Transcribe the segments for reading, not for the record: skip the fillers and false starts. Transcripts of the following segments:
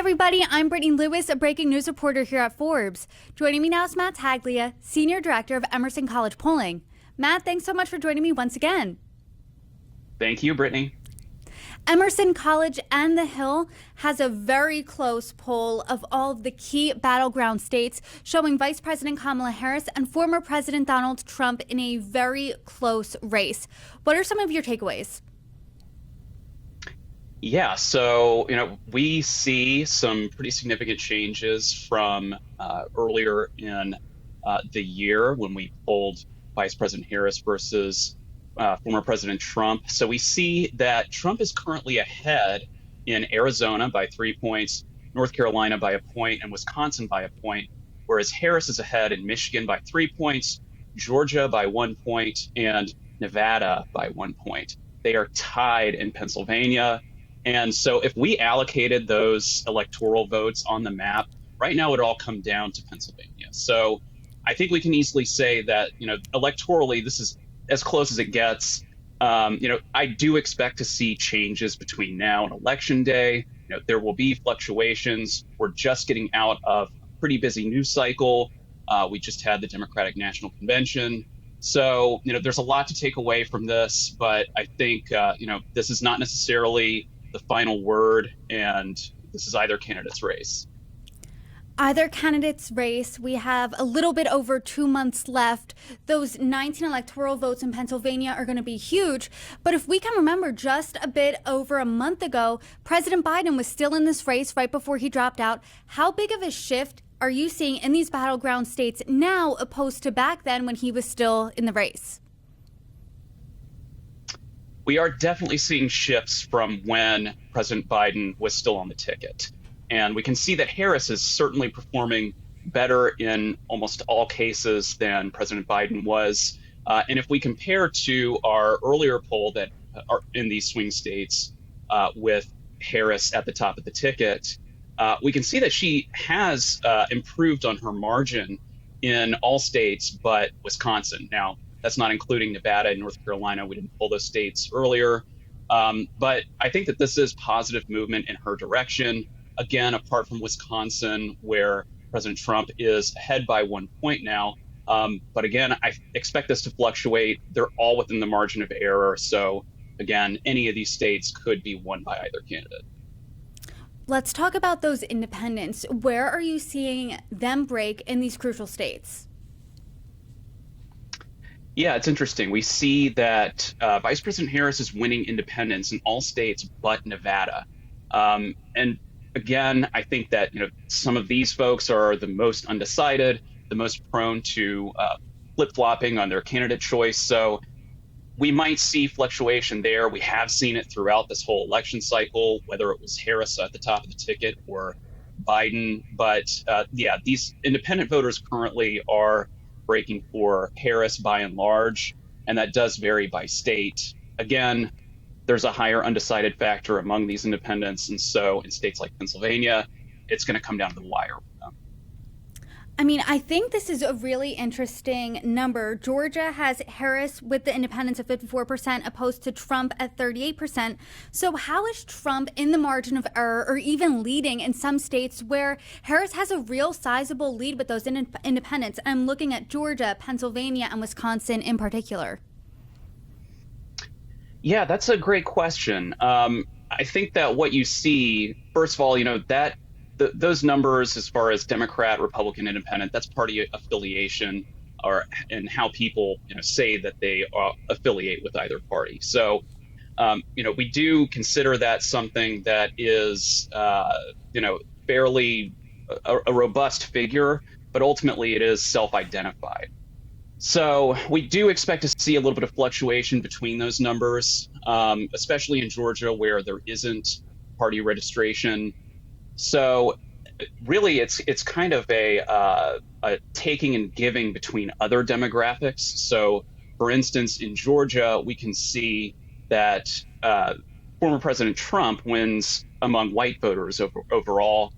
everybody, I'm Brittany Lewis, a breaking news reporter here at Forbes. Joining me now is Matt Taglia, Senior Director of Emerson College Polling. Matt, thanks so much for joining me once again. Thank you, Brittany. Emerson College and The Hill has a very close poll of all of the key battleground states, showing Vice President Kamala Harris and former President Donald Trump in a very close race. What are some of your takeaways? Yeah, so, we see some pretty significant changes from earlier in the year when we polled Vice President Harris versus former President Trump. So we see that Trump is currently ahead in Arizona by 3 points, North Carolina by a point, and Wisconsin by a point, whereas Harris is ahead in Michigan by 3 points, Georgia by 1 point, and Nevada by 1 point. They are tied in Pennsylvania. And so if we allocated those electoral votes on the map, right now it would all come down to Pennsylvania. So I think we can easily say that, electorally, this is as close as it gets. I do expect to see changes between now and Election Day. There will be fluctuations. We're just getting out of a pretty busy news cycle. We just had the Democratic National Convention. So, there's a lot to take away from this, but I think, this is not necessarily the final word, and this is either candidate's race. Either candidate's race. We have a little bit over 2 months left. Those 19 electoral votes in Pennsylvania are going to be huge. But if we can remember, just a bit over a month ago, President Biden was still in this race right before he dropped out. How big of a shift are you seeing in these battleground states now opposed to back then when he was still in the race? We are definitely seeing shifts from when President Biden was still on the ticket. And we can see that Harris is certainly performing better in almost all cases than President Biden was. And if we compare to our earlier poll that are in these swing states with Harris at the top of the ticket, we can see that she has improved on her margin in all states but Wisconsin. Now, that's not including Nevada and North Carolina. We didn't poll those states earlier. But I think that this is positive movement in her direction. Again, apart from Wisconsin, where President Trump is ahead by 1 point now. But again, I expect this to fluctuate. They're all within the margin of error. So again, any of these states could be won by either candidate. Let's talk about those independents. Where are you seeing them break in these crucial states? Yeah, it's interesting. We see that Vice President Harris is winning independents in all states but Nevada. And again, I think that some of these folks are the most undecided, the most prone to flip-flopping on their candidate choice. So we might see fluctuation there. We have seen it throughout this whole election cycle, whether it was Harris at the top of the ticket or Biden. But these independent voters currently are breaking for Harris by and large, and that does vary by state. Again, there's a higher undecided factor among these independents, and so in states like Pennsylvania, it's going to come down to the wire. I mean, I think this is a really interesting number. Georgia has Harris with the independents at 54%, opposed to Trump at 38%. So how is Trump in the margin of error or even leading in some states where Harris has a real sizable lead with those independents? I'm looking at Georgia, Pennsylvania, and Wisconsin in particular. Yeah, that's a great question. I think that what you see, first of all, that those numbers as far as Democrat, Republican, Independent, that's party affiliation and how people say that they affiliate with either party. So, we do consider that something that is, fairly a robust figure, but ultimately it is self-identified. So we do expect to see a little bit of fluctuation between those numbers, especially in Georgia where there isn't party registration. So really it's kind of a taking and giving between other demographics. So for instance, in Georgia, we can see that former President Trump wins among white voters overall.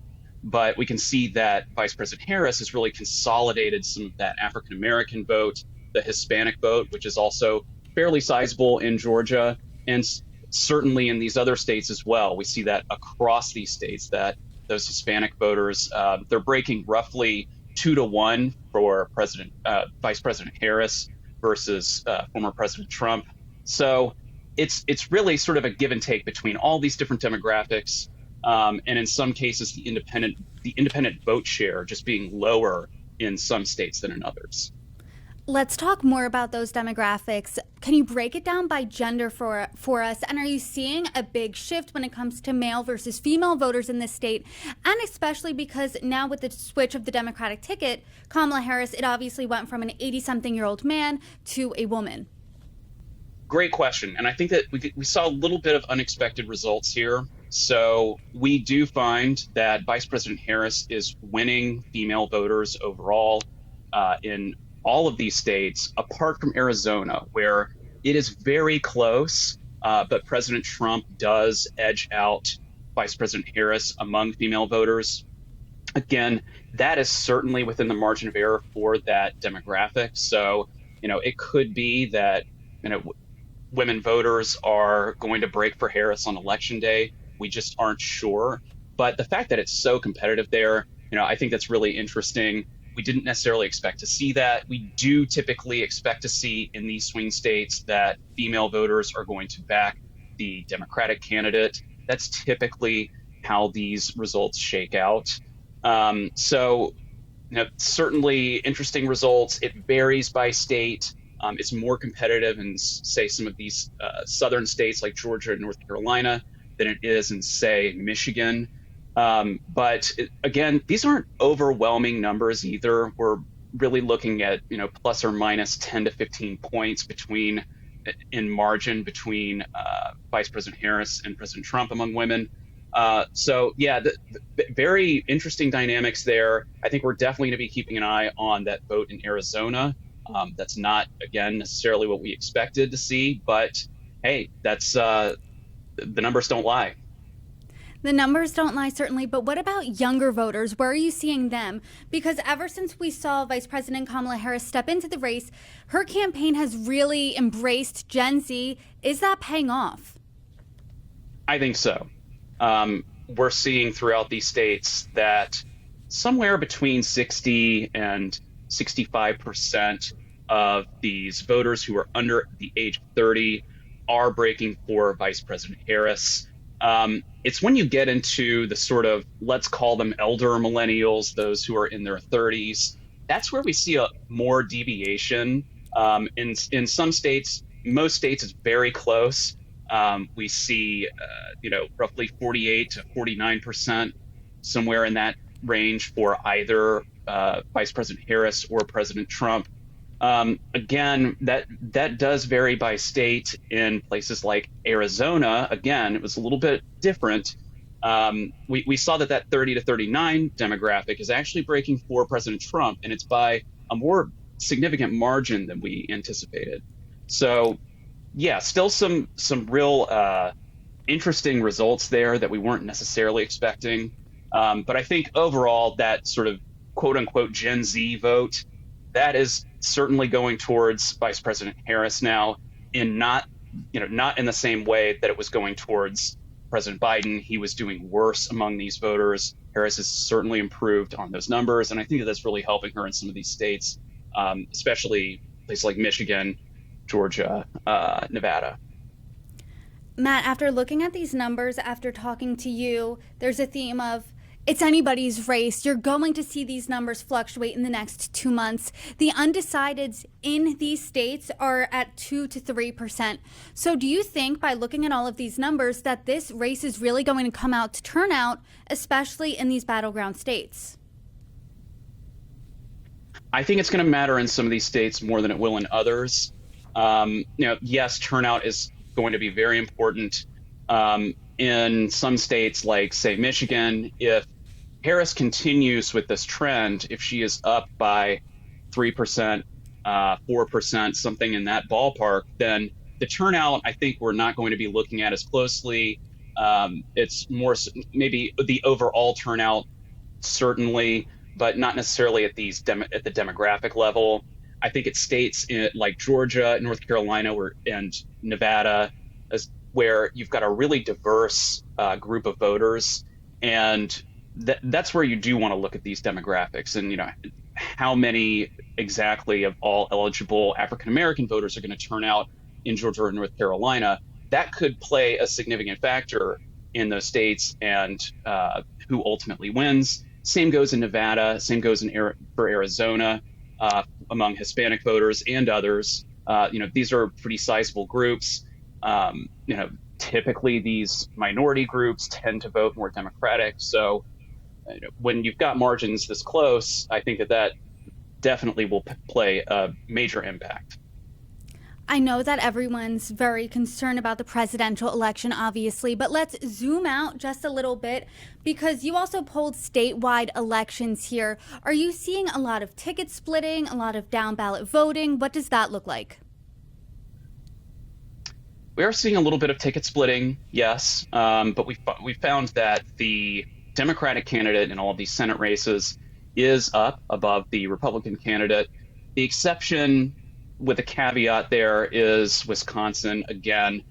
But we can see that Vice President Harris has really consolidated some of that African-American vote, the Hispanic vote, which is also fairly sizable in Georgia, and certainly in these other states as well. We see that across these states that those Hispanic voters. They're breaking roughly 2-1 for Vice President Harris versus former President Trump. So it's really sort of a give and take between all these different demographics, and in some cases the independent vote share just being lower in some states than in others. Let's talk more about those demographics. Can you break it down by gender for us? And are you seeing a big shift when it comes to male versus female voters in this state? And especially because now with the switch of the Democratic ticket, Kamala Harris, it obviously went from an 80-something-year-old man to a woman. Great question. And I think that we saw a little bit of unexpected results here. So we do find that Vice President Harris is winning female voters overall in all of these states, apart from Arizona, where it is very close, but President Trump does edge out Vice President Harris among female voters. Again, that is certainly within the margin of error for that demographic. So, it could be that, women voters are going to break for Harris on election day. We just aren't sure. But the fact that it's so competitive there, I think that's really interesting. We didn't necessarily expect to see that. We do typically expect to see in these swing states that female voters are going to back the Democratic candidate. That's typically how these results shake out. So, certainly interesting results. It varies by state. It's more competitive in, say, some of these southern states like Georgia and North Carolina than it is in, say, Michigan. But again, these aren't overwhelming numbers either. We're really looking at, plus or minus 10 to 15 points in margin between Vice President Harris and President Trump among women. So yeah, the very interesting dynamics there. I think we're definitely going to be keeping an eye on that vote in Arizona. That's not, again, necessarily what we expected to see, but hey, that's the numbers don't lie. The numbers don't lie, certainly, but what about younger voters? Where are you seeing them? Because ever since we saw Vice President Kamala Harris step into the race, her campaign has really embraced Gen Z. Is that paying off? I think so. We're seeing throughout these states that somewhere between 60 and 65% of these voters who are under the age of 30 are breaking for Vice President Harris. It's when you get into the sort of, let's call them elder millennials, those who are in their 30s, that's where we see a more deviation. In some states, most states, it's very close. We see, roughly 48 to 49%, somewhere in that range for either Vice President Harris or President Trump. Again, that does vary by state. In places like Arizona, again, it was a little bit different. We saw that 30 to 39 demographic is actually breaking for President Trump, and it's by a more significant margin than we anticipated. So, yeah, still some real interesting results there that we weren't necessarily expecting. But I think overall that sort of quote unquote Gen Z vote, that is certainly going towards Vice President Harris now, not in the same way that it was going towards President Biden. He was doing worse among these voters. Harris has certainly improved on those numbers, and I think that's really helping her in some of these states, especially places like Michigan, Georgia, Nevada. Matt, after looking at these numbers, after talking to you, there's a theme of it's anybody's race. You're going to see these numbers fluctuate in the next 2 months. The undecideds in these states are at 2 to 3%. So do you think by looking at all of these numbers that this race is really going to come out to turn out, especially in these battleground states? I think it's going to matter in some of these states more than it will in others. Yes, turnout is going to be very important. In some states like, say, Michigan, if Harris continues with this trend, if she is up by 3%, 4%, something in that ballpark, then the turnout, I think we're not going to be looking at as closely. It's more maybe the overall turnout, certainly, but not necessarily at the demographic level. I think it's states like Georgia, North Carolina, and Nevada, where you've got a really diverse group of voters. And that's where you do want to look at these demographics and how many exactly of all eligible African American voters are going to turn out in Georgia or North Carolina. That could play a significant factor in those states and who ultimately wins. Same goes in Nevada. Same goes for Arizona among Hispanic voters and others. These are pretty sizable groups. Typically these minority groups tend to vote more Democratic. So when you've got margins this close, I think that definitely will play a major impact. I know that everyone's very concerned about the presidential election, obviously, but let's zoom out just a little bit because you also polled statewide elections here. Are you seeing a lot of ticket splitting, a lot of down ballot voting? What does that look like? We are seeing a little bit of ticket splitting, yes, but we found that the Democratic candidate in all of these Senate races is up above the Republican candidate. The exception with a caveat there is Wisconsin. Again,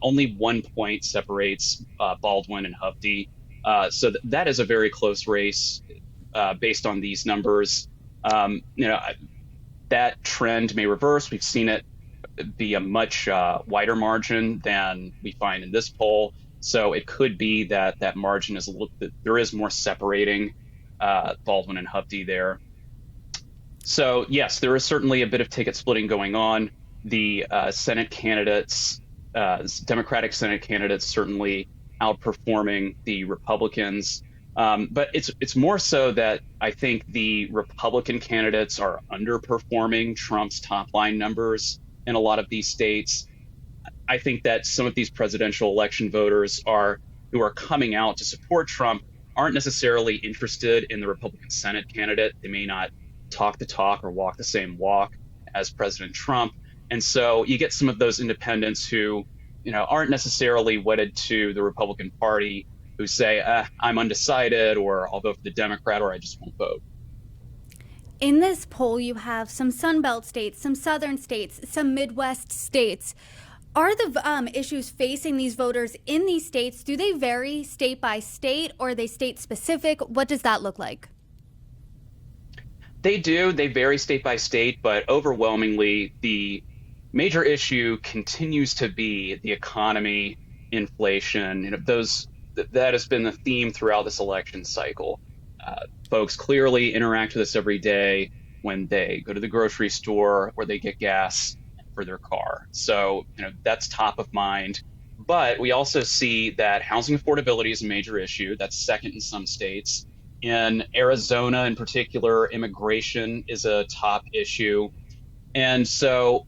only 1 point separates Baldwin and Hovde. So that is a very close race based on these numbers. That trend may reverse. We've seen it be a much wider margin than we find in this poll. So it could be that that margin is there is more separating Baldwin and Hovde there. So yes, there is certainly a bit of ticket splitting going on. The Senate candidates, Democratic Senate candidates, certainly outperforming the Republicans. But it's more so that I think the Republican candidates are underperforming Trump's top line numbers in a lot of these states. I think that some of these presidential election voters who are coming out to support Trump aren't necessarily interested in the Republican Senate candidate. They may not talk the talk or walk the same walk as President Trump. And so you get some of those independents who, aren't necessarily wedded to the Republican Party, who say, I'm undecided, or I'll vote for the Democrat, or I just won't vote. In this poll, you have some Sunbelt states, some Southern states, some Midwest states. Are the issues facing these voters in these states, do they vary state by state, or are they state specific? What does that look like? They do. They vary state by state, but overwhelmingly, the major issue continues to be the economy, inflation. That has been the theme throughout this election cycle. Folks clearly interact with this every day when they go to the grocery store or they get gas for their car. So, that's top of mind. But we also see that housing affordability is a major issue. That's second in some states. In Arizona, in particular, immigration is a top issue. And so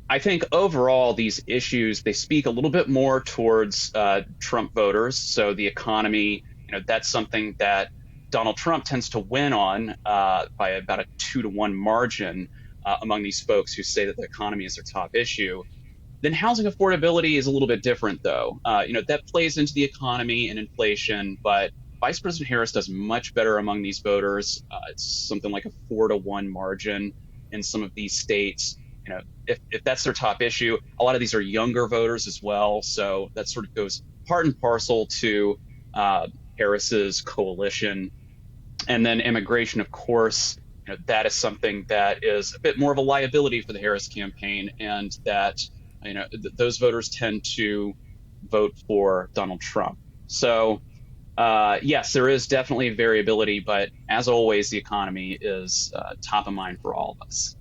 I think overall, these issues, they speak a little bit more towards Trump voters. So the economy, that's something that Donald Trump tends to win on by about a 2-to-1 margin among these folks who say that the economy is their top issue. Then housing affordability is a little bit different, though. That plays into the economy and inflation, but Vice President Harris does much better among these voters. It's something like a 4-to-1 margin in some of these states. If that's their top issue, a lot of these are younger voters as well. So that sort of goes part and parcel to Harris's coalition. And then immigration, of course, that is something that is a bit more of a liability for the Harris campaign, and that those voters tend to vote for Donald Trump. So yes, there is definitely variability, but as always, the economy is top of mind for all of us.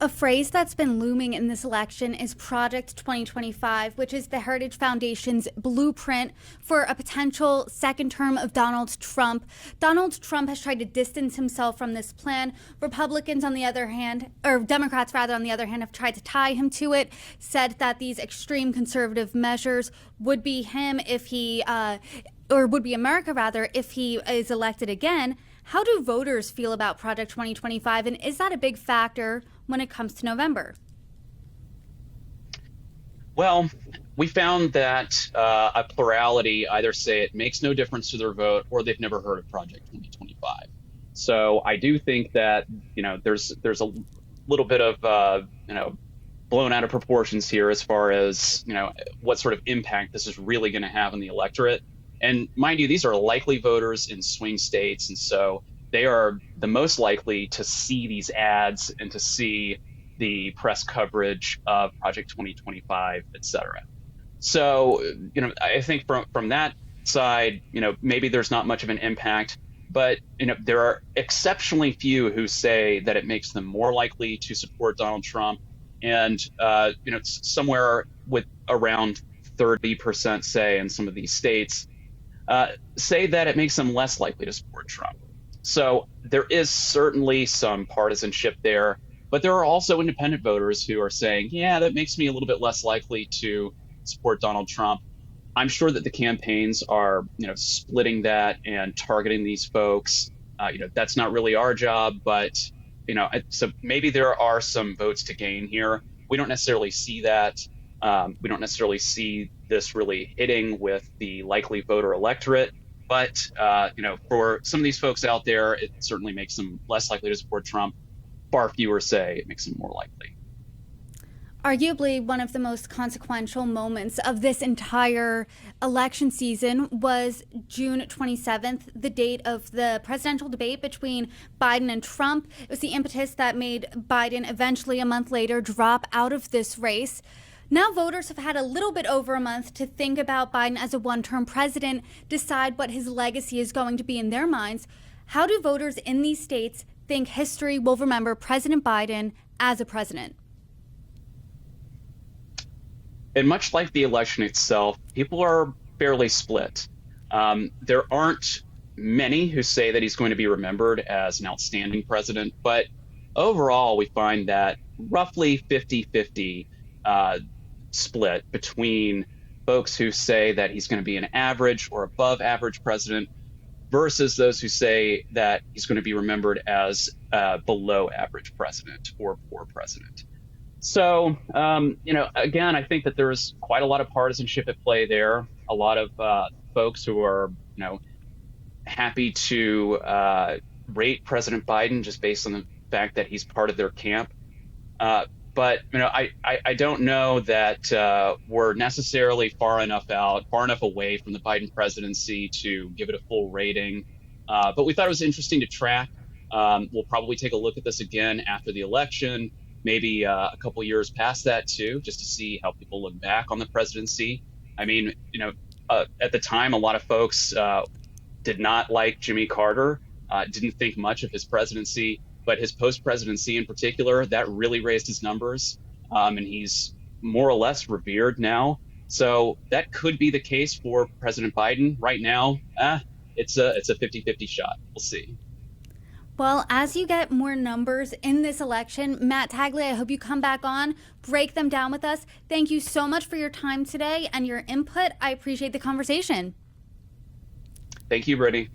A phrase that's been looming in this election is Project 2025, which is the Heritage Foundation's blueprint for a potential second term of Donald Trump. Donald Trump has tried to distance himself from this plan. Republicans, on the other hand, or Democrats rather, on the other hand, have tried to tie him to it, said that these extreme conservative measures would be him if he, or would be America rather, if he is elected again. How do voters feel about Project 2025, and is that a big factor when it comes to November? Well, we found that a plurality either say it makes no difference to their vote or they've never heard of Project 2025. So I do think that there's a little bit of blown out of proportions here as far as what sort of impact this is really going to have on the electorate. And mind you, these are likely voters in swing states. And so they are the most likely to see these ads and to see the press coverage of Project 2025, et cetera. So, I think from that side, maybe there's not much of an impact, but there are exceptionally few who say that it makes them more likely to support Donald Trump, and somewhere with around 30% say in some of these states say that it makes them less likely to support Trump. So there is certainly some partisanship there, but there are also independent voters who are saying, yeah, that makes me a little bit less likely to support Donald Trump. I'm sure that the campaigns are, splitting that and targeting these folks. That's not really our job, but so maybe there are some votes to gain here. We don't necessarily see that. We don't necessarily see this really hitting with the likely voter electorate. But, for some of these folks out there, it certainly makes them less likely to support Trump. Far fewer say it makes them more likely. Arguably, one of the most consequential moments of this entire election season was June 27th, the date of the presidential debate between Biden and Trump. It was the impetus that made Biden eventually, a month later, drop out of this race. Now voters have had a little bit over a month to think about Biden as a one-term president, decide what his legacy is going to be in their minds. How do voters in these states think history will remember President Biden as a president? And much like the election itself, people are fairly split. There aren't many who say that he's going to be remembered as an outstanding president, but overall, we find that roughly 50-50 split between folks who say that he's going to be an average or above average president versus those who say that he's going to be remembered as a below average president or poor president. So, again, I think that there's quite a lot of partisanship at play there. A lot of folks who are, happy to rate President Biden just based on the fact that he's part of their camp. But, I don't know that we're necessarily far enough away from the Biden presidency to give it a full rating. But we thought it was interesting to track. We'll probably take a look at this again after the election. Maybe a couple years past that too, just to see how people look back on the presidency. I mean, at the time, a lot of folks did not like Jimmy Carter, didn't think much of his presidency, but his post-presidency in particular, that really raised his numbers, and he's more or less revered now. So that could be the case for President Biden. Right now, it's a 50-50 shot. We'll see. Well, as you get more numbers in this election, Matt Taglia, I hope you come back on, break them down with us. Thank you so much for your time today and your input. I appreciate the conversation. Thank you, Brittany.